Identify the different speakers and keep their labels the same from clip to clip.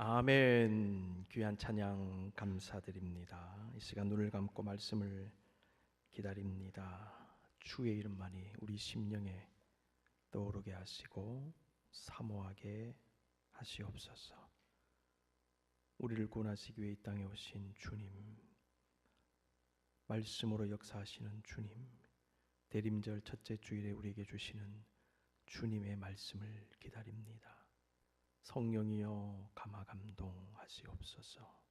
Speaker 1: 아멘. 귀한 찬양 감사드립니다. 이 시간 눈을 감고 말씀을 기다립니다. 주의 이름만이 우리 심령에 떠오르게 하시고 사모하게 하시옵소서. 우리를 구원하시기 위해 이 땅에 오신 주님, 말씀으로 역사하시는 주님, 대림절 첫째 주일에 우리에게 주시는 주님의 말씀을 기다립니다. 성령이여 감화 감동하시옵소서.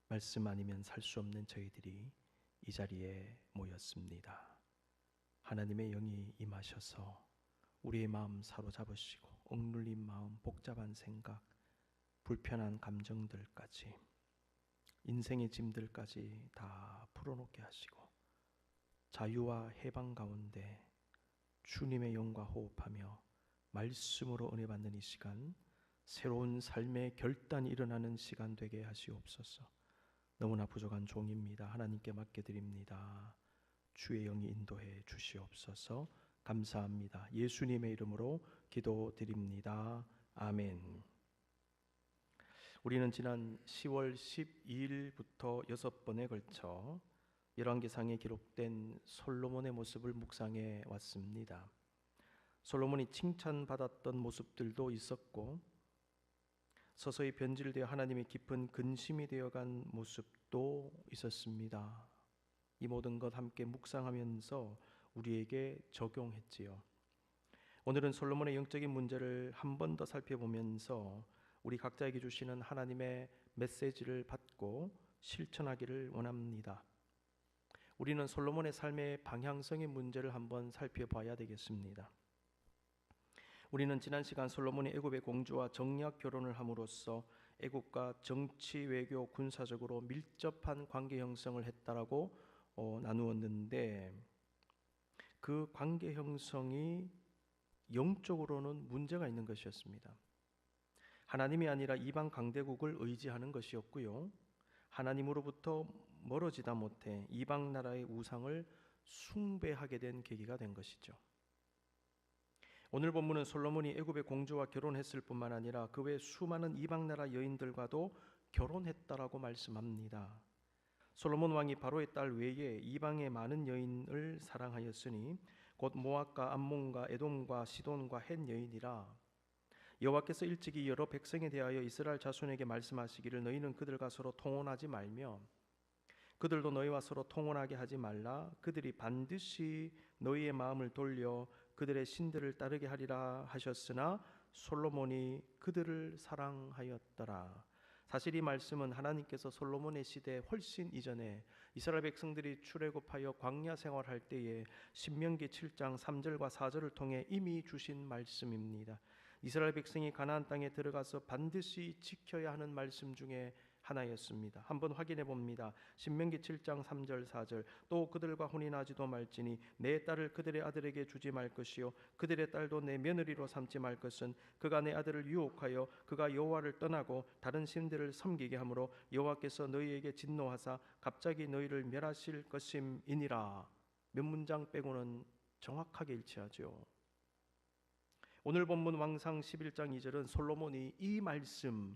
Speaker 1: 말씀 아니면 살 수 없는 저희들이 이 자리에 모였습니다. 하나님의 영이 임하셔서 우리의 마음 사로잡으시고 억눌린 마음, 복잡한 생각, 불편한 감정들까지, 인생의 짐들까지 다 풀어놓게 하시고 자유와 해방 가운데 주님의 영과 호흡하며 말씀으로 은혜 받는 이 시간, 새로운 삶의 결단이 일어나는 시간 되게 하시옵소서. 너무나 부족한 종입니다. 하나님께 맡겨드립니다. 주의 영이 인도해 주시옵소서. 감사합니다. 예수님의 이름으로 기도드립니다. 아멘. 우리는 지난 10월 12일부터 6번에 걸쳐 열왕기상에 기록된 솔로몬의 모습을 묵상해 왔습니다. 솔로몬이 칭찬받았던 모습들도 있었고 서서히 변질되어 하나님의 깊은 근심이 되어간 모습도 있었습니다. 이 모든 것 함께 묵상하면서 우리에게 적용했지요. 오늘은 솔로몬의 영적인 문제를 한 번 더 살펴보면서 우리 각자에게 주시는 하나님의 메시지를 받고 실천하기를 원합니다. 우리는 솔로몬의 삶의 방향성의 문제를 한번 살펴봐야 되겠습니다. 우리는 지난 시간 솔로몬이 애굽의 공주와 정략 결혼을 함으로써 애굽과 정치, 외교, 군사적으로 밀접한 관계 형성을 했다라고 나누었는데 그 관계 형성이 영적으로는 문제가 있는 것이었습니다. 하나님이 아니라 이방 강대국을 의지하는 것이었고요. 하나님으로부터 멀어지다 못해 이방 나라의 우상을 숭배하게 된 계기가 된 것이죠. 오늘 본문은 솔로몬이 애굽의 공주와 결혼했을 뿐만 아니라 그 외 수많은 이방 나라 여인들과도 결혼했다라고 말씀합니다. 솔로몬 왕이 바로의 딸 외에 이방의 많은 여인을 사랑하였으니 곧 모압과 암몬과 에돔과 시돈과 헷 여인이라. 여호와께서 일찍이 여러 백성에 대하여 이스라엘 자손에게 말씀하시기를 너희는 그들과 서로 통혼하지 말며 그들도 너희와 서로 통혼하게 하지 말라. 그들이 반드시 너희의 마음을 돌려 그들의 신들을 따르게 하리라 하셨으나 솔로몬이 그들을 사랑하였더라. 사실 이 말씀은 하나님께서 솔로몬의 시대 훨씬 이전에 이스라엘 백성들이 출애굽하여 광야 생활할 때에 신명기 7장 3절과 4절을 통해 이미 주신 말씀입니다. 이스라엘 백성이 가나안 땅에 들어가서 반드시 지켜야 하는 말씀 중에 하나였습니다. 한번 확인해 봅니다. 신명기 7장 3절 4절 또 그들과 혼인하지도 말지니 내 딸을 그들의 아들에게 주지 말 것이요 그들의 딸도 내 며느리로 삼지 말 것은 그가 내 아들을 유혹하여 그가 여호와를 떠나고 다른 신들을 섬기게 하므로 여호와께서 너희에게 진노하사 갑자기 너희를 멸하실 것임이니라. 몇 문장 빼고는 정확하게 일치하죠. 오늘 본문 왕상 11장 2절은 솔로몬이 이 말씀,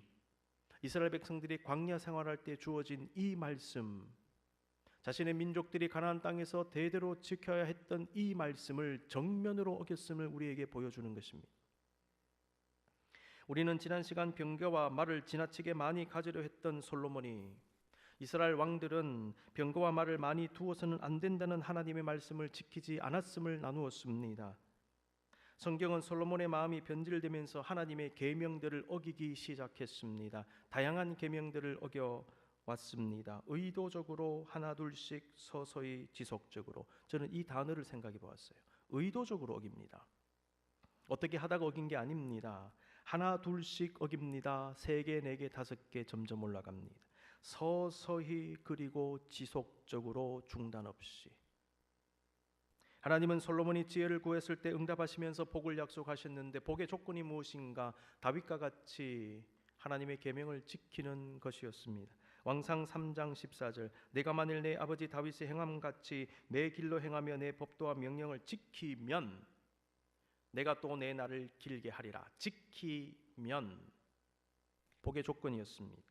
Speaker 1: 이스라엘 백성들이 광야 생활할 때 주어진 이 말씀, 자신의 민족들이 가나안 땅에서 대대로 지켜야 했던 이 말씀을 정면으로 어겼음을 우리에게 보여주는 것입니다. 우리는 지난 시간 병거와 말을 지나치게 많이 가지려 했던 솔로몬이 이스라엘 왕들은 병거와 말을 많이 두어서는 안 된다는 하나님의 말씀을 지키지 않았음을 나누었습니다. 성경은 솔로몬의 마음이 변질되면서 하나님의 계명들을 어기기 시작했습니다. 다양한 계명들을 어겨왔습니다. 의도적으로 하나둘씩 서서히 지속적으로. 저는 이 단어를 생각해 보았어요. 의도적으로 어깁니다. 어떻게 하다가 어긴 게 아닙니다. 하나 둘씩 어깁니다. 3개, 4개, 5개 점점 올라갑니다. 서서히 그리고 지속적으로 중단 없이. 하나님은 솔로몬이 지혜를 구했을 때 응답하시면서 복을 약속하셨는데 복의 조건이 무엇인가? 다윗과 같이 하나님의 계명을 지키는 것이었습니다. 왕상 3장 14절 내가 만일 내 아버지 다윗의 행함같이 내 길로 행하며 내 법도와 명령을 지키면 내가 또 내 날을 길게 하리라. 지키면 복의 조건이었습니다.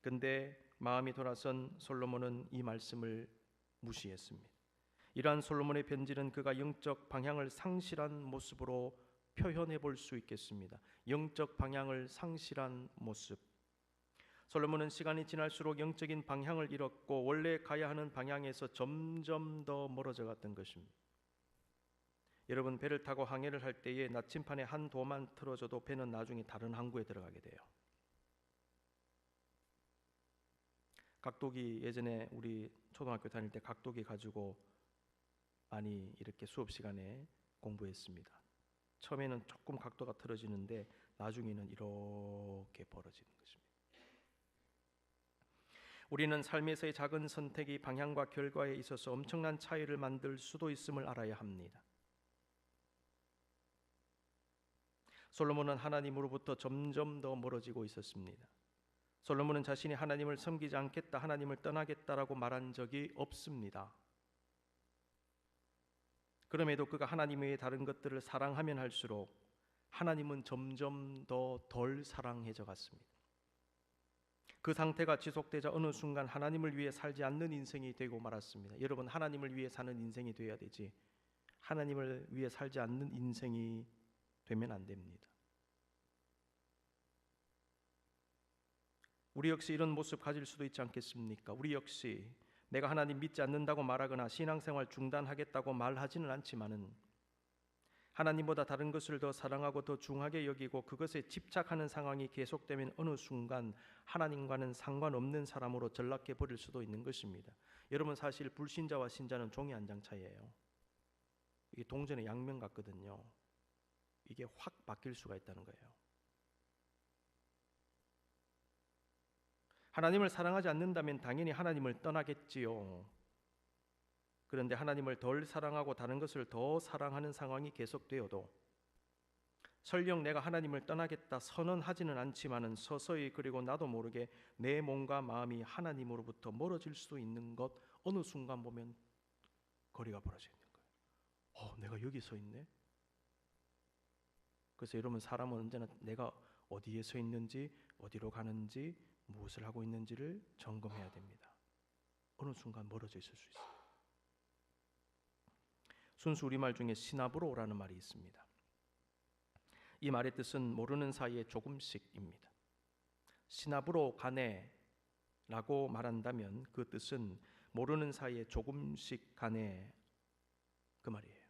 Speaker 1: 근데 마음이 돌아선 솔로몬은 이 말씀을 무시했습니다. 이러한 솔로몬의 변질은 그가 영적 방향을 상실한 모습으로 표현해 볼 수 있겠습니다. 영적 방향을 상실한 모습. 솔로몬은 시간이 지날수록 영적인 방향을 잃었고 원래 가야 하는 방향에서 점점 더 멀어져 갔던 것입니다. 여러분, 배를 타고 항해를 할 때에 나침판에 한 도만 틀어져도 배는 나중에 다른 항구에 들어가게 돼요. 각도기, 예전에 우리 초등학교 다닐 때 각도기 가지고 많이 이렇게 수업 시간에 공부했습니다. 처음에는 조금 각도가 틀어지는데 나중에는 이렇게 벌어지는 것입니다. 우리는 삶에서의 작은 선택이 방향과 결과에 있어서 엄청난 차이를 만들 수도 있음을 알아야 합니다. 솔로몬은 하나님으로부터 점점 더 멀어지고 있었습니다. 솔로몬은 자신이 하나님을 섬기지 않겠다, 하나님을 떠나겠다라고 말한 적이 없습니다. 그럼에도 그가 하나님 외에 다른 것들을 사랑하면 할수록 하나님은 점점 더 덜 사랑해져 갔습니다. 그 상태가 지속되자 어느 순간 하나님을 위해 살지 않는 인생이 되고 말았습니다. 여러분, 하나님을 위해 사는 인생이 되어야 되지 하나님을 위해 살지 않는 인생이 되면 안 됩니다. 우리 역시 이런 모습 가질 수도 있지 않겠습니까? 우리 역시 내가 하나님 믿지 않는다고 말하거나 신앙생활 중단하겠다고 말하지는 않지만은 하나님보다 다른 것을 더 사랑하고 더 중하게 여기고 그것에 집착하는 상황이 계속되면 어느 순간 하나님과는 상관없는 사람으로 전락해 버릴 수도 있는 것입니다. 여러분, 사실 불신자와 신자는 종이 한 장 차이예요. 이게 동전의 양면 같거든요. 이게 확 바뀔 수가 있다는 거예요. 하나님을 사랑하지 않는다면 당연히 하나님을 떠나겠지요. 그런데 하나님을 덜 사랑하고 다른 것을 더 사랑하는 상황이 계속되어도 설령 내가 하나님을 떠나겠다 선언하지는 않지만은 서서히 그리고 나도 모르게 내 몸과 마음이 하나님으로부터 멀어질 수 있는 것, 어느 순간 보면 거리가 벌어져 있는 거예요. 내가 여기 서 있네. 그래서 여러분, 사람은 언제나 내가 어디에 서 있는지, 어디로 가는지, 무엇을 하고 있는지를 점검해야 됩니다. 어느 순간 멀어져 있을 수 있어요. 순수 우리말 중에 시나브로라는 말이 있습니다. 이 말의 뜻은 모르는 사이에 조금씩입니다. 시나브로 가네라고 말한다면 그 뜻은 모르는 사이에 조금씩 가네, 그 말이에요.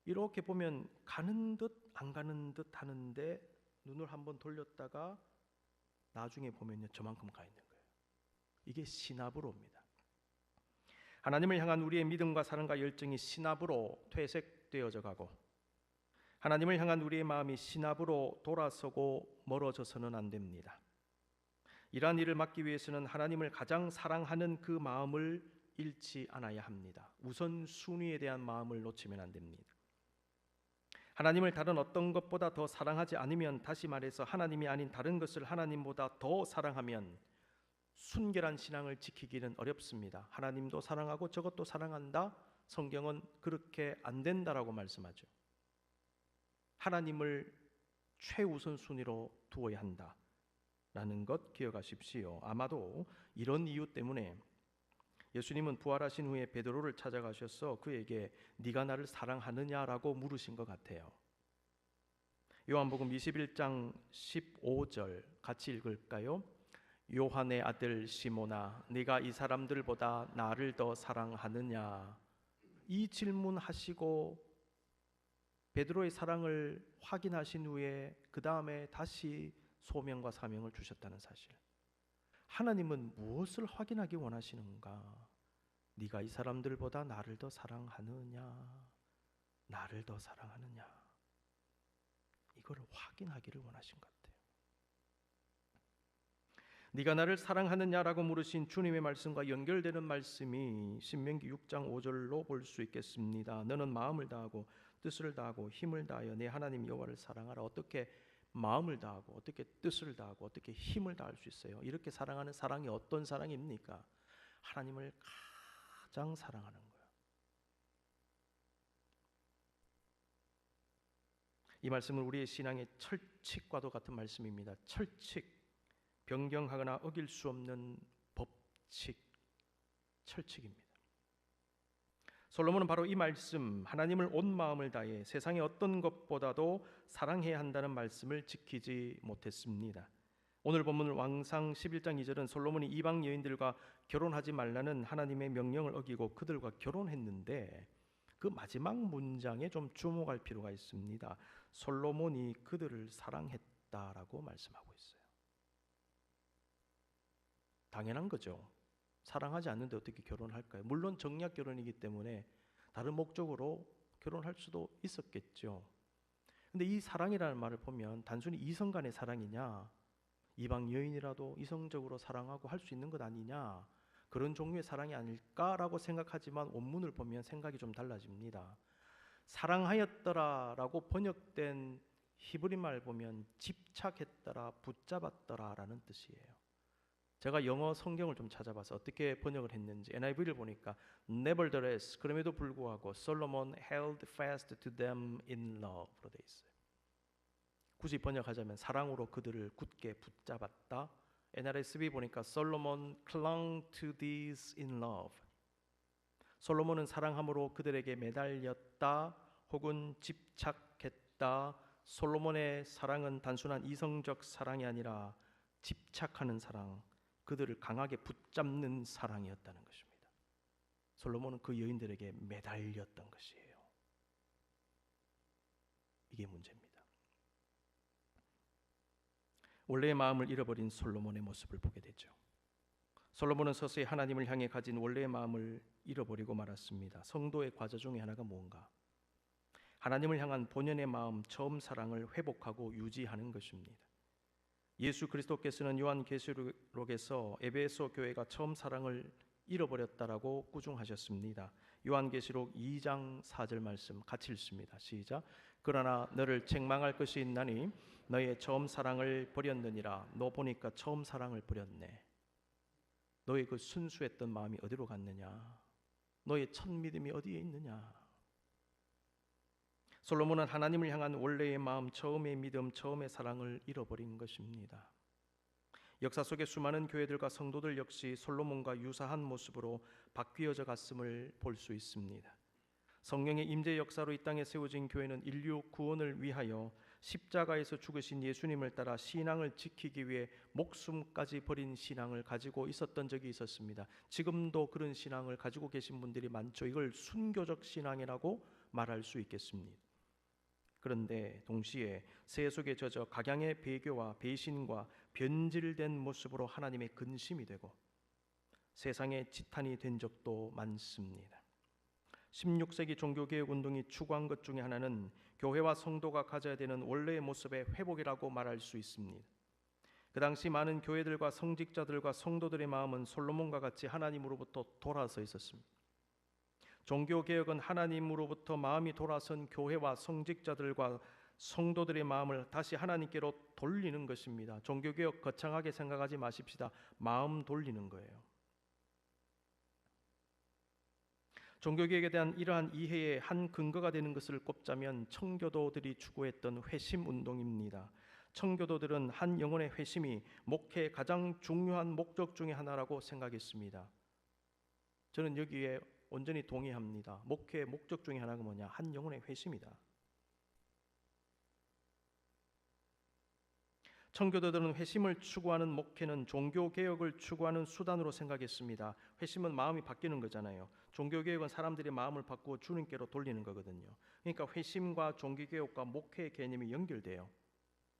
Speaker 1: 이렇게 보면 가는 듯 안 가는 듯 하는데 눈을 한번 돌렸다가 나중에 보면요, 저만큼 가 있는 거예요. 이게 시나브로입니다. 하나님을 향한 우리의 믿음과 사랑과 열정이 시나브로 퇴색되어져 가고 하나님을 향한 우리의 마음이 시나브로 돌아서고 멀어져서는 안 됩니다. 이러한 일을 막기 위해서는 하나님을 가장 사랑하는 그 마음을 잃지 않아야 합니다. 우선순위에 대한 마음을 놓치면 안 됩니다. 하나님을 다른 어떤 것보다 더 사랑하지 않으면, 다시 말해서 하나님이 아닌 다른 것을 하나님보다 더 사랑하면 순결한 신앙을 지키기는 어렵습니다. 하나님도 사랑하고 저것도 사랑한다? 성경은 그렇게 안 된다라고 말씀하죠. 하나님을 최우선 순위로 두어야 한다라는 것 기억하십시오. 아마도 이런 이유 때문에 예수님은 부활하신 후에 베드로를 찾아가셔서 그에게 네가 나를 사랑하느냐라고 물으신 것 같아요. 요한복음 21장 15절 같이 읽을까요? 요한의 아들 시몬아, 네가 이 사람들보다 나를 더 사랑하느냐? 이 질문하시고 베드로의 사랑을 확인하신 후에 그 다음에 다시 소명과 사명을 주셨다는 사실. 하나님은 무엇을 확인하기 원하시는가? 네가 이 사람들보다 나를 더 사랑하느냐? 나를 더 사랑하느냐? 이거를 확인하기를 원하신 것 같아요. 네가 나를 사랑하느냐라고 물으신 주님의 말씀과 연결되는 말씀이 신명기 6장 5절로 볼 수 있겠습니다. 너는 마음을 다하고 뜻을 다하고 힘을 다하여 내 하나님 여호와를 사랑하라. 어떻게 마음을 다하고 어떻게 뜻을 다하고 어떻게 힘을 다할 수 있어요? 이렇게 사랑하는 사랑이 어떤 사랑입니까? 하나님을 가장 사랑하는 거예요. 이 말씀은 우리의 신앙의 철칙과도 같은 말씀입니다. 철칙, 변경하거나 어길 수 없는 법칙, 철칙입니다. 솔로몬은 바로 이 말씀, 하나님을 온 마음을 다해 세상의 어떤 것보다도 사랑해야 한다는 말씀을 지키지 못했습니다. 오늘 본문 왕상 11장 2절은 솔로몬이 이방 여인들과 결혼하지 말라는 하나님의 명령을 어기고 그들과 결혼했는데, 그 마지막 문장에 좀 주목할 필요가 있습니다. 솔로몬이 그들을 사랑했다라고 말씀하고 있어요. 당연한 거죠. 사랑하지 않는데 어떻게 결혼할까요? 물론 정략 결혼이기 때문에 다른 목적으로 결혼할 수도 있었겠죠. 근데 이 사랑이라는 말을 보면 단순히 이성 간의 사랑이냐, 이방 여인이라도 이성적으로 사랑하고 할 수 있는 것 아니냐, 그런 종류의 사랑이 아닐까라고 생각하지만 원문을 보면 생각이 좀 달라집니다. 사랑하였더라라고 번역된 히브리 말 보면 집착했더라, 붙잡았더라라는 뜻이에요. 제가 영어 성경을 좀 찾아봐서 어떻게 번역을 했는지 NIV를 보니까 Nevertheless, 그럼에도 불구하고 Solomon held fast to them in love로 돼 있어요. 굳이 번역하자면 사랑으로 그들을 굳게 붙잡았다. NRSV 보니까 Solomon clung to these in love. 솔로몬은 사랑함으로 그들에게 매달렸다 혹은 집착했다. 솔로몬의 사랑은 단순한 이성적 사랑이 아니라 집착하는 사랑, 그들을 강하게 붙잡는 사랑이었다는 것입니다. 솔로몬은 그 여인들에게 매달렸던 것이에요. 이게 문제입니다. 원래의 마음을 잃어버린 솔로몬의 모습을 보게 되죠. 솔로몬은 서서히 하나님을 향해 가진 원래의 마음을 잃어버리고 말았습니다. 성도의 과제 중에 하나가 뭔가? 하나님을 향한 본연의 마음, 처음 사랑을 회복하고 유지하는 것입니다. 예수 그리스도께서는 요한계시록에서 에베소 교회가 처음 사랑을 잃어버렸다라고 꾸중하셨습니다. 요한계시록 2장 4절 말씀 같이 읽습니다. 시작. 그러나 너를 책망할 것이 있나니 너의 처음 사랑을 버렸느니라. 너 보니까 처음 사랑을 버렸네. 너의 그 순수했던 마음이 어디로 갔느냐? 너의 첫 믿음이 어디에 있느냐? 솔로몬은 하나님을 향한 원래의 마음, 처음의 믿음, 처음의 사랑을 잃어버린 것입니다. 역사 속의 수많은 교회들과 성도들 역시 솔로몬과 유사한 모습으로 바뀌어져 갔음을 볼 수 있습니다. 성령의 임재 역사로 이 땅에 세워진 교회는 인류 구원을 위하여 십자가에서 죽으신 예수님을 따라 신앙을 지키기 위해 목숨까지 버린 신앙을 가지고 있었던 적이 있었습니다. 지금도 그런 신앙을 가지고 계신 분들이 많죠. 이걸 순교적 신앙이라고 말할 수 있겠습니다. 그런데 동시에 새 속에 젖어 각양의 배교와 배신과 변질된 모습으로 하나님의 근심이 되고 세상의 지탄이 된 적도 많습니다. 16세기 종교개혁 운동이 추구한 것 중에 하나는 교회와 성도가 가져야 되는 원래의 모습의 회복이라고 말할 수 있습니다. 그 당시 많은 교회들과 성직자들과 성도들의 마음은 솔로몬과 같이 하나님으로부터 돌아서 있었습니다. 종교개혁은 하나님으로부터 마음이 돌아선 교회와 성직자들과 성도들의 마음을 다시 하나님께로 돌리는 것입니다. 종교개혁 거창하게 생각하지 마십시다. 마음 돌리는 거예요. 종교개혁에 대한 이러한 이해의 한 근거가 되는 것을 꼽자면 청교도들이 추구했던 회심운동입니다. 청교도들은 한 영혼의 회심이 목회의 가장 중요한 목적 중에 하나라고 생각했습니다. 저는 여기에 온전히 동의합니다. 목회의 목적 중에 하나가 뭐냐? 한 영혼의 회심이다. 청교도들은 회심을 추구하는 목회는 종교개혁을 추구하는 수단으로 생각했습니다. 회심은 마음이 바뀌는 거잖아요. 종교개혁은 사람들의 마음을 바꾸어 주님께로 돌리는 거거든요. 그러니까 회심과 종교개혁과 목회의 개념이 연결돼요.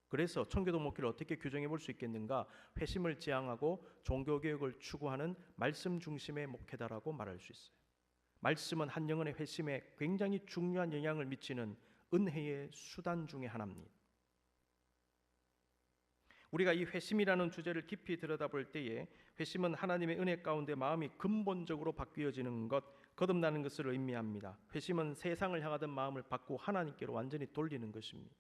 Speaker 1: 그래서 청교도 목회를 어떻게 규정해 볼 수 있겠는가? 회심을 지향하고 종교개혁을 추구하는 말씀 중심의 목회다라고 말할 수 있어요. 말씀은 한 영혼의 회심에 굉장히 중요한 영향을 미치는 은혜의 수단 중에 하나입니다. 우리가 이 회심이라는 주제를 깊이 들여다볼 때에 회심은 하나님의 은혜 가운데 마음이 근본적으로 바뀌어지는 것, 거듭나는 것을 의미합니다. 회심은 세상을 향하던 마음을 바꾸고 하나님께로 완전히 돌리는 것입니다.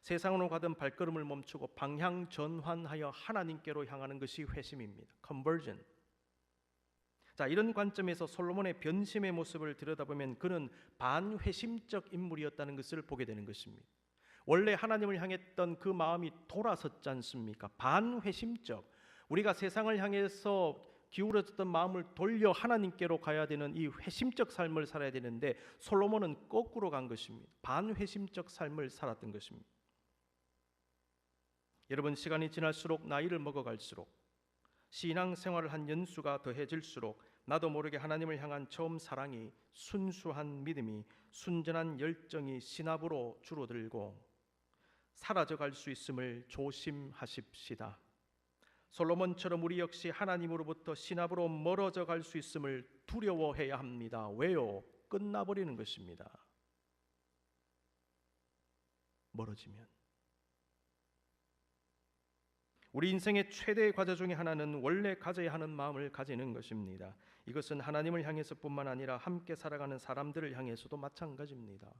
Speaker 1: 세상으로 가던 발걸음을 멈추고 방향 전환하여 하나님께로 향하는 것이 회심입니다. Conversion. 자, 이런 관점에서 솔로몬의 변심의 모습을 들여다보면 그는 반회심적 인물이었다는 것을 보게 되는 것입니다. 원래 하나님을 향했던 그 마음이 돌아섰지 않습니까? 반회심적, 우리가 세상을 향해서 기울어졌던 마음을 돌려 하나님께로 가야 되는 이 회심적 삶을 살아야 되는데 솔로몬은 거꾸로 간 것입니다. 반회심적 삶을 살았던 것입니다. 여러분, 시간이 지날수록 나이를 먹어갈수록 신앙 생활을 한 연수가 더해질수록 나도 모르게 하나님을 향한 처음 사랑이, 순수한 믿음이, 순전한 열정이 신압으로 줄어들고 사라져갈 수 있음을 조심하십시다. 솔로몬처럼 우리 역시 하나님으로부터 신압으로 멀어져 갈 수 있음을 두려워해야 합니다. 왜요? 끝나버리는 것입니다. 멀어지면. 우리 인생의 최대의 과제 중에 하나는 원래 가져야 하는 마음을 가지는 것입니다. 이것은 하나님을 향해서뿐만 아니라 함께 살아가는 사람들을 향해서도 마찬가지입니다.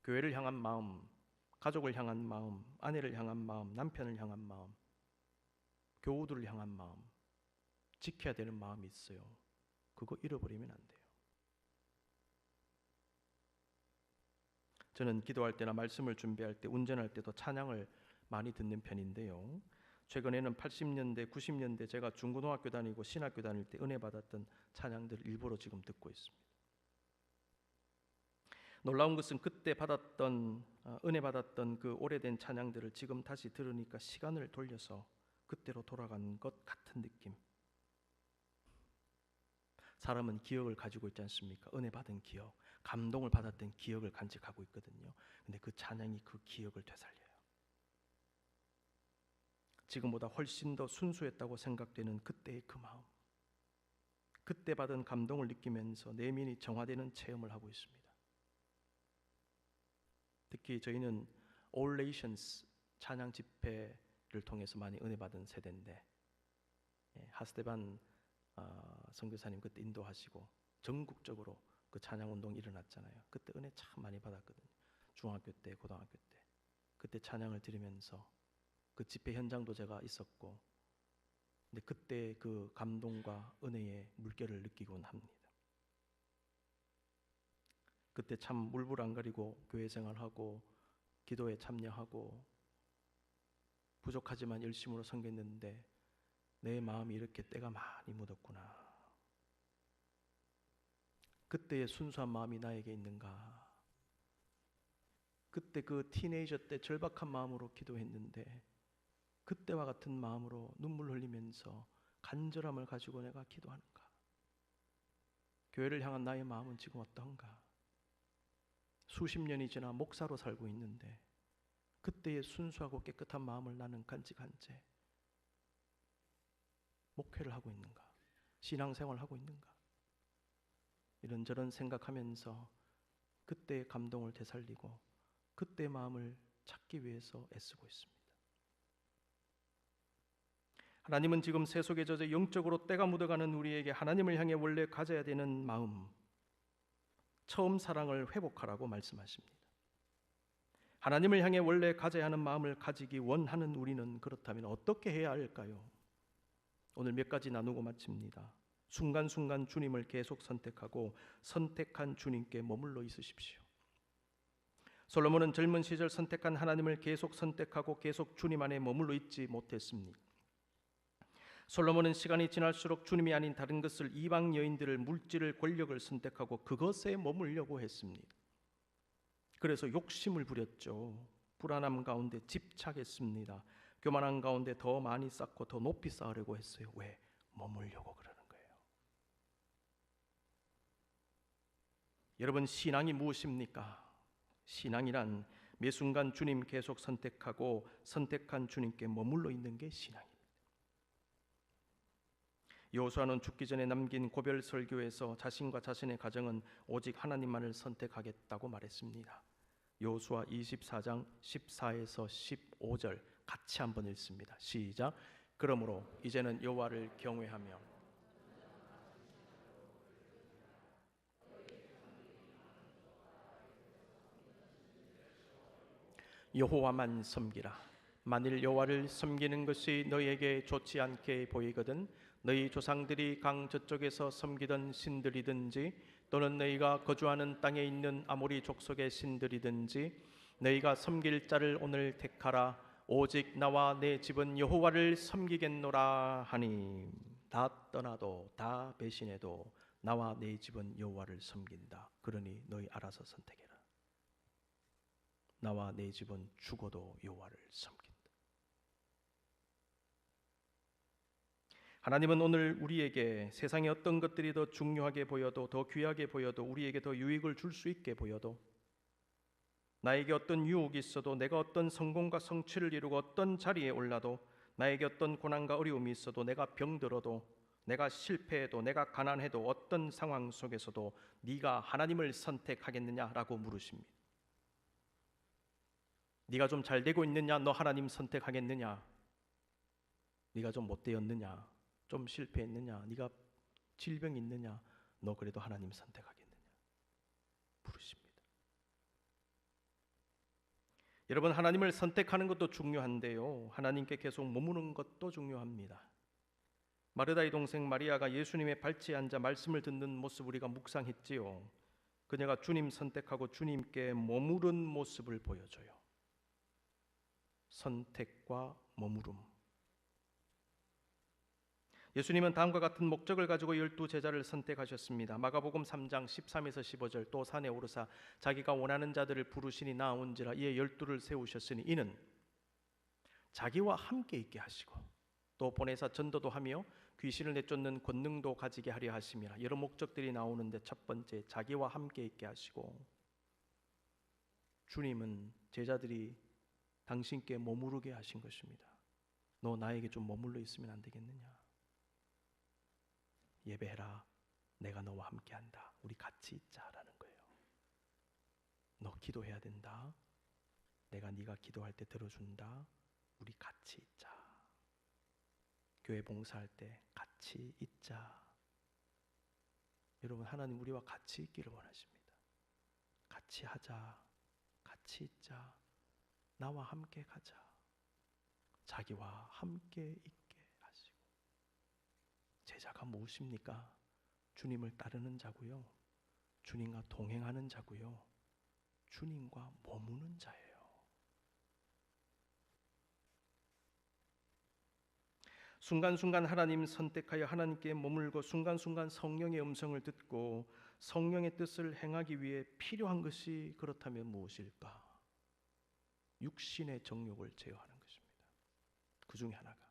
Speaker 1: 교회를 향한 마음, 가족을 향한 마음, 아내를 향한 마음, 남편을 향한 마음, 교우들을 향한 마음, 지켜야 되는 마음이 있어요. 그거 잃어버리면 안 돼요. 저는 기도할 때나 말씀을 준비할 때, 운전할 때도 찬양을 많이 듣는 편인데요. 최근에는 80년대, 90년대 제가 중고등학교 다니고 신학교 다닐 때 은혜 받았던 찬양들을 일부러 지금 듣고 있습니다. 놀라운 것은 그때 은혜 받았던 그 오래된 찬양들을 지금 다시 들으니까 시간을 돌려서 그때로 돌아간 것 같은 느낌. 사람은 기억을 가지고 있지 않습니까? 은혜 받은 기억, 감동을 받았던 기억을 간직하고 있거든요. 근데 그 찬양이 그 기억을 되살려요. 지금보다 훨씬 더 순수했다고 생각되는 그때의 그 마음, 그때 받은 감동을 느끼면서 내면이 정화되는 체험을 하고 있습니다. 특히 저희는 All Nations 찬양 집회를 통해서 많이 은혜 받은 세대인데, 하스데반 선교사님 그때 인도하시고 전국적으로 그 찬양 운동이 일어났잖아요. 그때 은혜 참 많이 받았거든요. 중학교 때, 고등학교 때. 그때 찬양을 들으면서 그 집회 현장도 제가 있었고, 근데 그때 그 감동과 은혜의 물결을 느끼곤 합니다. 그때 참 물불 안 가리고 교회 생활하고 기도에 참여하고 부족하지만 열심으로 섬겼는데 내 마음이 이렇게 때가 많이 묻었구나. 그때의 순수한 마음이 나에게 있는가? 그때 그 티네이저 때 절박한 마음으로 기도했는데 그때와 같은 마음으로 눈물 흘리면서 간절함을 가지고 내가 기도하는가? 교회를 향한 나의 마음은 지금 어떤가? 수십 년이 지나 목사로 살고 있는데 그때의 순수하고 깨끗한 마음을 나는 간직한 채 목회를 하고 있는가? 신앙생활을 하고 있는가? 이런저런 생각하면서 그때의 감동을 되살리고 그때의 마음을 찾기 위해서 애쓰고 있습니다. 하나님은 지금 세속에 젖어 영적으로 때가 묻어가는 우리에게 하나님을 향해 원래 가져야 되는 마음, 처음 사랑을 회복하라고 말씀하십니다. 하나님을 향해 원래 가져야 하는 마음을 가지기 원하는 우리는 그렇다면 어떻게 해야 할까요? 오늘 몇 가지 나누고 마칩니다. 순간순간 주님을 계속 선택하고 선택한 주님께 머물러 있으십시오. 솔로몬은 젊은 시절 선택한 하나님을 계속 선택하고 계속 주님 안에 머물러 있지 못했습니다. 솔로몬은 시간이 지날수록 주님이 아닌 다른 것을, 이방 여인들을, 물질을, 권력을 선택하고 그것에 머물려고 했습니다. 그래서 욕심을 부렸죠. 불안함 가운데 집착했습니다. 교만한 가운데 더 많이 쌓고 더 높이 쌓으려고 했어요. 왜? 머물려고 그러는 거예요. 여러분, 신앙이 무엇입니까? 신앙이란 매 순간 주님 계속 선택하고 선택한 주님께 머물러 있는 게 신앙입니다. 여호수아는 죽기 전에 남긴 고별 설교에서 자신과 자신의 가정은 오직 하나님만을 선택하겠다고 말했습니다. 여호수아 24장 14에서 15절 같이 한번 읽습니다. 시작. 그러므로 이제는 여호와를 경외하며 여호와만 섬기라. 만일 여호와를 섬기는 것이 너희에게 좋지 않게 보이거든 너희 조상들이 강 저쪽에서 섬기던 신들이든지 또는 너희가 거주하는 땅에 있는 아모리 족속의 신들이든지 너희가 섬길 자를 오늘 택하라. 오직 나와 내 집은 여호와를 섬기겠노라 하니 다 떠나도 다 배신해도 나와 내 집은 여호와를 섬긴다. 그러니 너희 알아서 선택해라. 나와 내 집은 죽어도 여호와를 섬긴다. 하나님은 오늘 우리에게 세상의 어떤 것들이 더 중요하게 보여도, 더 귀하게 보여도, 우리에게 더 유익을 줄 수 있게 보여도, 나에게 어떤 유혹이 있어도, 내가 어떤 성공과 성취를 이루고 어떤 자리에 올라도, 나에게 어떤 고난과 어려움이 있어도, 내가 병들어도, 내가 실패해도, 내가 가난해도, 어떤 상황 속에서도 네가 하나님을 선택하겠느냐라고 물으십니다. 네가 좀 잘 되고 있느냐? 너 하나님 선택하겠느냐? 네가 좀 못되었느냐? 좀 실패했느냐? 네가 질병이 있느냐? 너 그래도 하나님 선택하겠느냐? 물으십니다. 여러분, 하나님을 선택하는 것도 중요한데요, 하나님께 계속 머무는 것도 중요합니다. 마르다의 동생 마리아가 예수님의 발치에 앉아 말씀을 듣는 모습 우리가 묵상했지요. 그녀가 주님 선택하고 주님께 머무른 모습을 보여줘요. 선택과 머무름. 예수님은 다음과 같은 목적을 가지고 12 제자를 선택하셨습니다. 마가복음 3장 13에서 15절, 또 산에 오르사 자기가 원하는 자들을 부르시니 나온지라. 이에 12를 세우셨으니 이는 자기와 함께 있게 하시고 또 보내사 전도도 하며 귀신을 내쫓는 권능도 가지게 하려 하심이라. 여러 목적들이 나오는데 첫 번째, 자기와 함께 있게 하시고, 주님은 제자들이 당신께 머무르게 하신 것입니다. 너 나에게 좀 머물러 있으면 안 되겠느냐? 예배해라. 내가 너와 함께 한다. 우리 같이 있자라는 거예요. 너 기도해야 된다. 내가 네가 기도할 때 들어준다. 우리 같이 있자. 교회 봉사할 때 같이 있자. 여러분, 하나님 우리와 같이 있기를 원하십니다. 같이 하자. 같이 있자. 나와 함께 가자. 자기와 함께 있게 하시고. 제자가 무엇입니까? 주님을 따르는 자고요, 주님과 동행하는 자고요, 주님과 머무는 자예요. 순간순간 하나님 선택하여 하나님께 머물고 순간순간 성령의 음성을 듣고 성령의 뜻을 행하기 위해 필요한 것이 그렇다면 무엇일까? 육신의 정욕을 제어하는 것입니다. 그 중에 하나가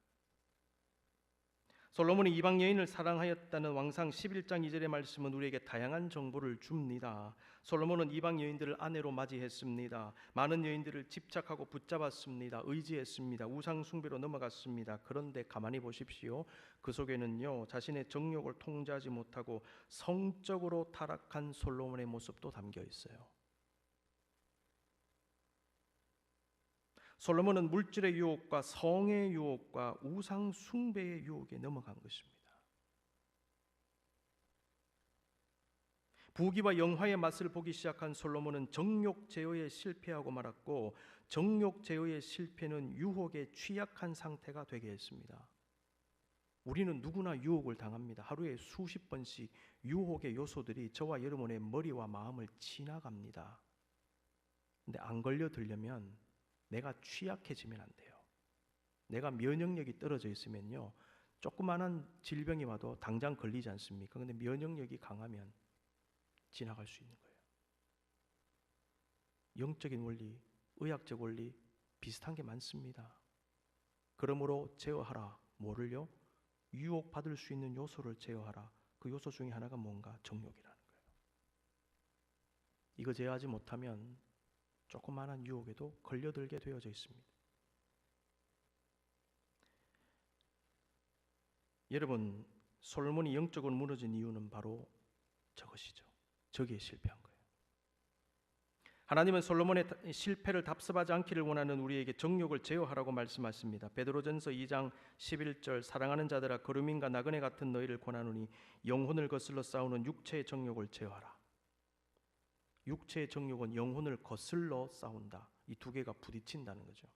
Speaker 1: 솔로몬이 이방 여인을 사랑하였다는 왕상 11장 2절의 말씀은 우리에게 다양한 정보를 줍니다. 솔로몬은 이방 여인들을 아내로 맞이했습니다. 많은 여인들을 집착하고 붙잡았습니다. 의지했습니다. 우상 숭배로 넘어갔습니다. 그런데 가만히 보십시오. 그 속에는요, 자신의 정욕을 통제하지 못하고 성적으로 타락한 솔로몬의 모습도 담겨 있어요. 솔로몬은 물질의 유혹과 성의 유혹과 우상 숭배의 유혹에 넘어간 것입니다. 부귀와 영화의 맛을 보기 시작한 솔로몬은 정욕 제어에 실패하고 말았고, 정욕 제어의 실패는 유혹에 취약한 상태가 되게 했습니다. 우리는 누구나 유혹을 당합니다. 하루에 수십 번씩 유혹의 요소들이 저와 여러분의 머리와 마음을 지나갑니다. 근데 안 걸려들려면 내가 취약해지면 안 돼요. 내가 면역력이 떨어져 있으면요, 조그마한 질병이 와도 당장 걸리지 않습니까? 근데 면역력이 강하면 지나갈 수 있는 거예요. 영적인 원리, 의학적 원리 비슷한 게 많습니다. 그러므로 제어하라. 뭐를요? 유혹받을 수 있는 요소를 제어하라. 그 요소 중에 하나가 뭔가? 정욕이라는 거예요. 이거 제어하지 못하면 조그마한 유혹에도 걸려들게 되어져 있습니다. 여러분, 솔로몬이 영적으로 무너진 이유는 바로 저것이죠. 저기에 실패한 거예요. 하나님은 솔로몬의 실패를 답습하지 않기를 원하는 우리에게 정욕을 제어하라고 말씀하십니다. 베드로전서 2장 11절, 사랑하는 자들아 거루민과 나그네 같은 너희를 권하노니 영혼을 거슬러 싸우는 육체의 정욕을 제어하라. 육체의 정욕은 영혼을 거슬러 싸운다. 이 두 개가 부딪힌다는 거죠.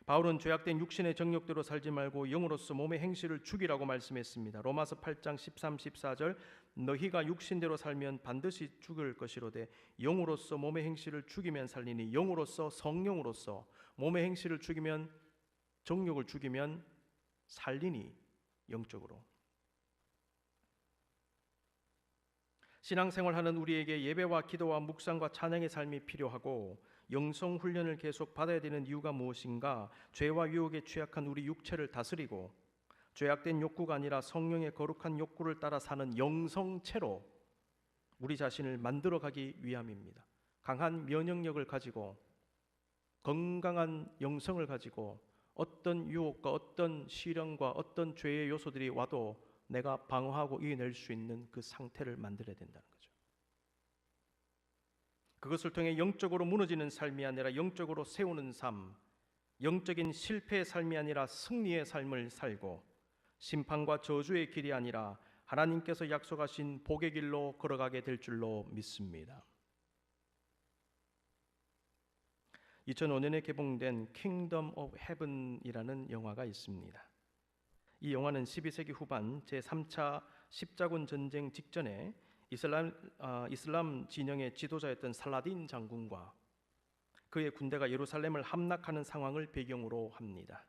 Speaker 1: 바울은 죄악된 육신의 정욕대로 살지 말고 영으로서 몸의 행실을 죽이라고 말씀했습니다. 로마서 8장 13, 14절 너희가 육신대로 살면 반드시 죽을 것이로되 영으로서 몸의 행실을 죽이면 살리니 영으로서 성령으로서 몸의 행실을 죽이면 정욕을 죽이면 살리니 영적으로. 신앙생활하는 우리에게 예배와 기도와 묵상과 찬양의 삶이 필요하고 영성 훈련을 계속 받아야 되는 이유가 무엇인가? 죄와 유혹에 취약한 우리 육체를 다스리고 죄악된 욕구가 아니라 성령의 거룩한 욕구를 따라 사는 영성체로 우리 자신을 만들어가기 위함입니다. 강한 면역력을 가지고 건강한 영성을 가지고 어떤 유혹과 어떤 시련과 어떤 죄의 요소들이 와도 내가 방어하고 이겨낼 수 있는 그 상태를 만들어야 된다는 거죠. 그것을 통해 영적으로 무너지는 삶이 아니라 영적으로 세우는 삶, 영적인 실패의 삶이 아니라 승리의 삶을 살고 심판과 저주의 길이 아니라 하나님께서 약속하신 복의 길로 걸어가게 될 줄로 믿습니다. 2005년에 개봉된 Kingdom of Heaven이라는 영화가 있습니다. 이 영화는 12세기 후반 제3차 십자군 전쟁 직전에 이슬람 진영의 지도자였던 살라딘 장군과 그의 군대가 예루살렘을 함락하는 상황을 배경으로 합니다.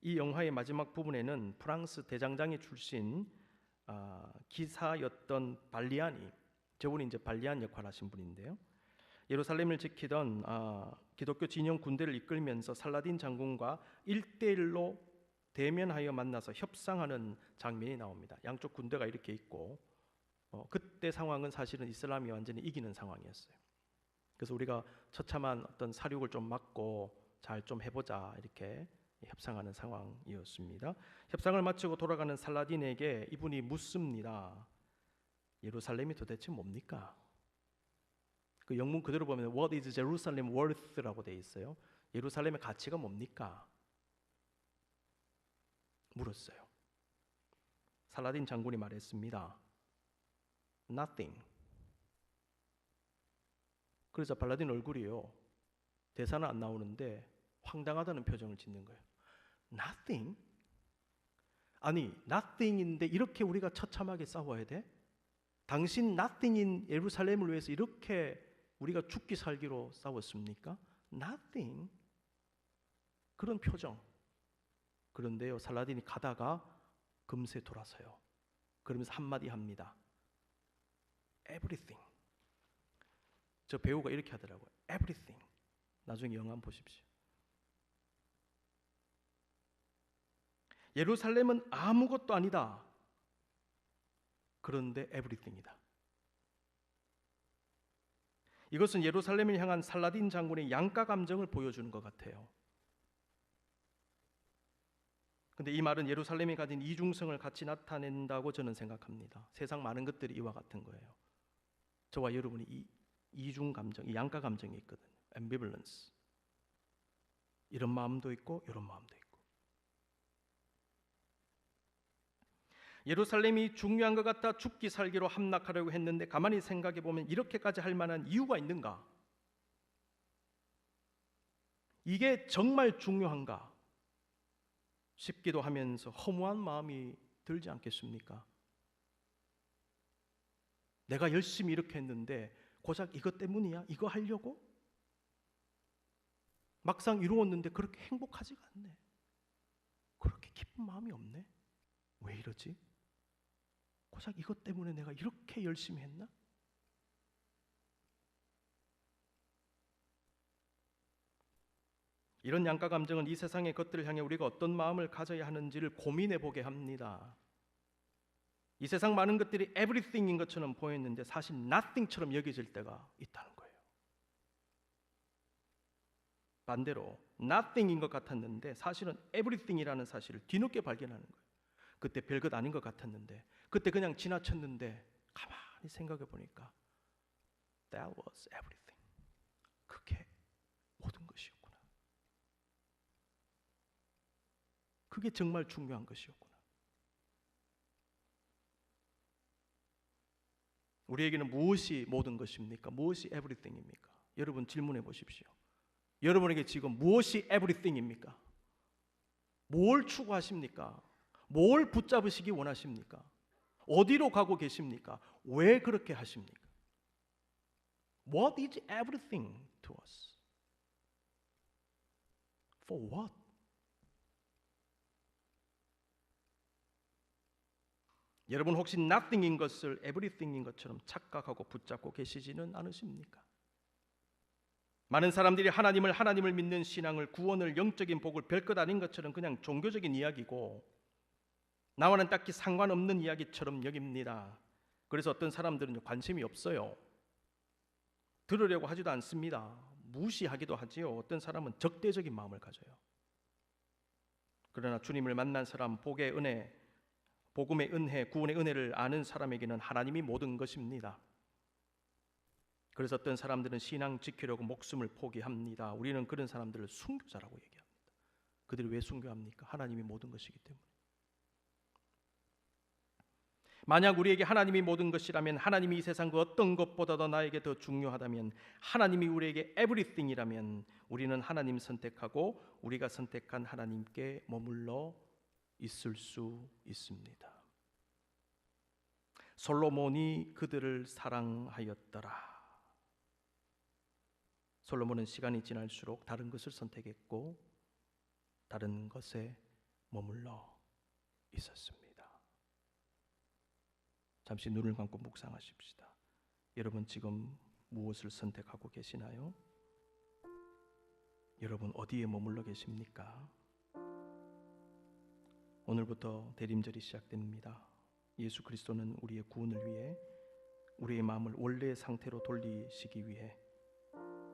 Speaker 1: 이 영화의 마지막 부분에는 프랑스 대장장이 출신 기사였던 발리안이, 저분이 이제 발리안 역할을 하신 분인데요. 예루살렘을 지키던 기독교 진영 군대를 이끌면서 살라딘 장군과 1대1로 대면하여 만나서 협상하는 장면이 나옵니다. 양쪽 군대가 이렇게 있고 그때 상황은 사실은 이슬람이 완전히 이기는 상황이었어요. 그래서 우리가 처참한 어떤 사륙을 좀 막고 잘 좀 해보자 이렇게 협상하는 상황이었습니다. 협상을 마치고 돌아가는 살라딘에게 이분이 묻습니다. 예루살렘이 도대체 뭡니까? 그 영문 그대로 보면 What is Jerusalem worth라고 돼 있어요. 예루살렘의 가치가 뭡니까? 물었어요. 살라딘 장군이 말했습니다. Nothing. 그래서 발라딘 얼굴이요. 대사는 안 나오는데 황당하다는 표정을 짓는 거예요. Nothing? 아니, nothing인데 이렇게 우리가 처참하게 싸워야 돼? 당신 nothing인 예루살렘을 위해서 이렇게 우리가 죽기 살기로 싸웠습니까? Nothing. 그런 표정. 그런데요, 살라딘이 가다가 금세 돌아서요. 그러면서 한마디 합니다. Everything. 저 배우가 이렇게 하더라고요. Everything. 나중에 영화 한번 보십시오. 예루살렘은 아무것도 아니다. 그런데 everything이다. 이것은 예루살렘을 향한 살라딘 장군의 양가 감정을 보여주는 것 같아요. 근데 이 말은 예루살렘이 가진 이중성을 같이 나타낸다고 저는 생각합니다. 세상 많은 것들이 이와 같은 거예요. 저와 여러분이 이 이중 감정, 이 양가 감정이 있거든요. ambivalence. 이런 마음도 있고 이런 마음도 있고. 예루살렘이 중요한 것 같아 죽기 살기로 함락하려고 했는데 가만히 생각해 보면 이렇게까지 할 만한 이유가 있는가? 이게 정말 중요한가? 싶기도 하면서 허무한 마음이 들지 않겠습니까? 내가 열심히 이렇게 했는데 고작 이것 때문이야? 이거 하려고? 막상 이루었는데 그렇게 행복하지가 않네. 그렇게 기쁜 마음이 없네. 왜 이러지? 고작 이것 때문에 내가 이렇게 열심히 했나? 이런 양가 감정은 이 세상의 것들을 향해 우리가 어떤 마음을 가져야 하는지를 고민해 보게 합니다. 이 세상 많은 것들이 everything인 것처럼 보였는데 사실 nothing처럼 여겨질 때가 있다는 거예요. 반대로 nothing인 것 같았는데 사실은 everything이라는 사실을 뒤늦게 발견하는 거예요. 그때 별것 아닌 것 같았는데, 그때 그냥 지나쳤는데 가만히 생각해 보니까 that was everything. 그게 모든 것이었구나. 그게 정말 중요한 것이었구나. 우리에게는 무엇이 모든 것입니까? 무엇이 everything입니까? 여러분 질문해 보십시오. 여러분에게 지금 무엇이 everything입니까? 뭘 추구하십니까? 뭘 붙잡으시기 원하십니까? 어디로 가고 계십니까? 왜 그렇게 하십니까? What is everything to us? For what? 여러분 혹시 nothing인 것을 everything인 것처럼 착각하고 붙잡고 계시지는 않으십니까? 많은 사람들이 하나님을 믿는 신앙을, 구원을, 영적인 복을 별것 아닌 것처럼 그냥 종교적인 이야기고 나와는 딱히 상관없는 이야기처럼 여깁니다. 그래서 어떤 사람들은 관심이 없어요. 들으려고 하지도 않습니다. 무시하기도 하지요. 어떤 사람은 적대적인 마음을 가져요. 그러나 주님을 만난 사람, 복의 은혜, 복음의 은혜, 구원의 은혜를 아는 사람에게는 하나님이 모든 것입니다. 그래서 어떤 사람들은 신앙 지키려고 목숨을 포기합니다. 우리는 그런 사람들을 순교자라고 얘기합니다. 그들이 왜 순교합니까? 하나님이 모든 것이기 때문에. 만약 우리에게 하나님이 모든 것이라면, 하나님이 이 세상 그 어떤 것보다도 나에게 더 중요하다면, 하나님이 우리에게 everything이라면 우리는 하나님 선택하고 우리가 선택한 하나님께 머물러 있을 수 있습니다. 솔로몬이 그들을 사랑하였더라. 솔로몬은 시간이 지날수록 다른 것을 선택했고 다른 것에 머물러 있었습니다. 잠시 눈을 감고 묵상하십시다. 여러분 지금 무엇을 선택하고 계시나요? 여러분 어디에 머물러 계십니까? 오늘부터 대림절이 시작됩니다. 예수 그리스도는 우리의 구원을 위해, 우리의 마음을 원래의 상태로 돌리시기 위해,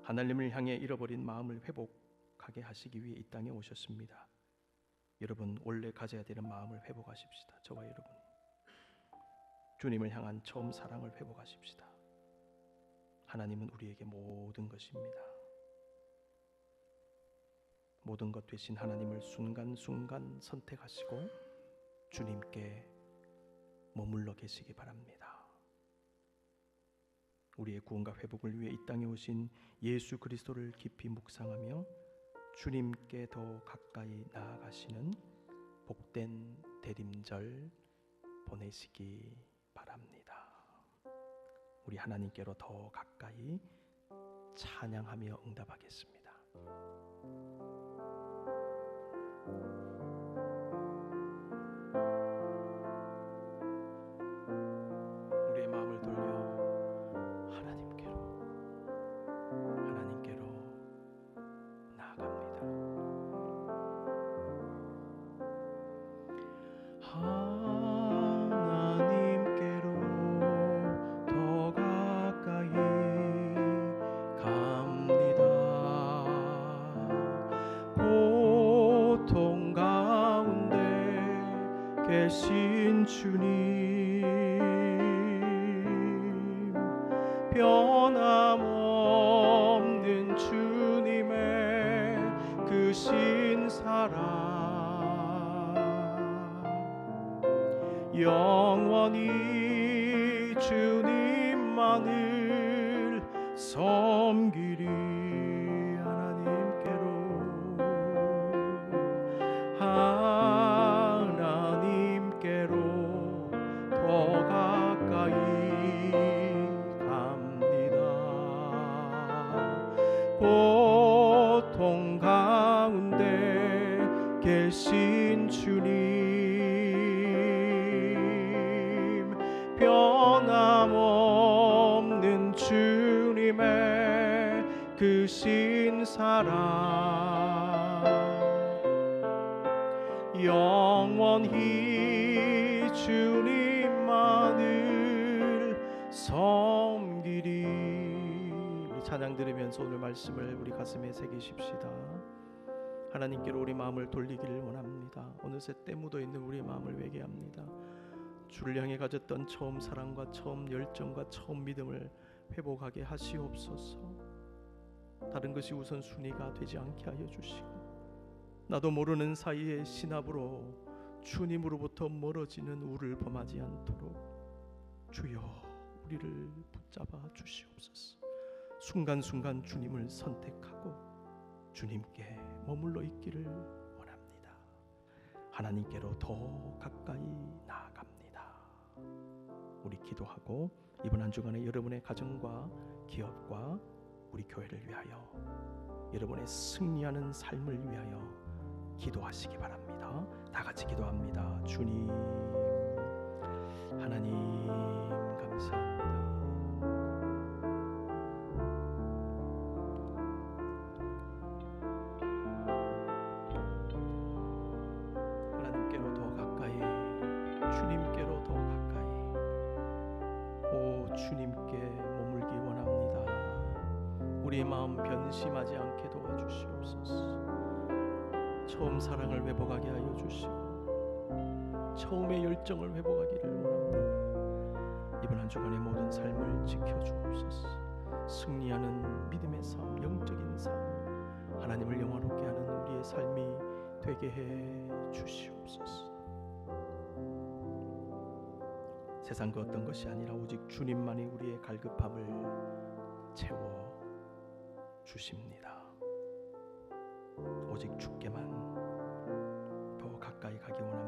Speaker 1: 하나님을 향해 잃어버린 마음을 회복하게 하시기 위해 이 땅에 오셨습니다. 여러분 원래 가져야 되는 마음을 회복하십시다. 저와 여러분이 주님을 향한 처음 사랑을 회복하십시다. 하나님은 우리에게 모든 것입니다. 모든 것 되신 하나님을 순간순간 선택하시고 주님께 머물러 계시기 바랍니다. 우리의 구원과 회복을 위해 이 땅에 오신 예수 그리스도를 깊이 묵상하며 주님께 더 가까이 나아가시는 복된 대림절 보내시기 바랍니다. 우리 하나님께로 더 가까이 찬양하며 응답하겠습니다. 우리의 마음을 돌려 하나님께로 나아갑니다. 하나님께로 더 가까이 갑니다. 보통 가운데 계신 주님, 변함없는 주님의 그 신사랑 영원히 주님만을 섬기리. 하나님께로 더 가까이 갑니다. 고통 가운데 계신 주님, 변함없는 주님의 그 신사랑 영원히 주님만을 섬기리. 우리 찬양 들으면서 오늘 말씀을 우리 가슴에 새기십시다. 하나님께로 우리 마음을 돌리기를 원합니다. 어느새 때 묻어있는 우리의 마음을 회개합니다. 주를 향해 가졌던 처음 사랑과 처음 열정과 처음 믿음을 회복하게 하시옵소서. 다른 것이 우선순위가 되지 않게 하여 주시고, 나도 모르는 사이에 신압으로 주님으로부터 멀어지는 우를 범하지 않도록 주여 우리를 붙잡아 주시옵소서. 순간순간 주님을 선택하고 주님께 머물러 있기를 원합니다. 하나님께로 더 가까이 나아갑니다. 우리 기도하고 이번 한 주간에 여러분의 가정과 기업과 우리 교회를 위하여, 여러분의 승리하는 삶을 위하여 기도하시기 바랍니다. 다 같이 기도합니다. 주님, 하나님 감사합니다. 하나님께로 더 가까이, 주님께로 더 가까이, 오 주님께 머물기 원합니다. 우리의 마음 변심하지 않게 도와주시옵소서. 처음 사랑을 회복하게 하여 주시고 처음의 열정을 회복하기를 원합니다. 이번 한 주간의 모든 삶을 지켜주옵소서. 승리하는 믿음의 삶, 영적인 삶, 하나님을 영화롭게 하는 우리의 삶이 되게 해 주시옵소서. 세상 그 어떤 것이 아니라 오직 주님만이 우리의 갈급함을 채워 주십니다. 오직 주께만 더 가까이 가기 원합니다.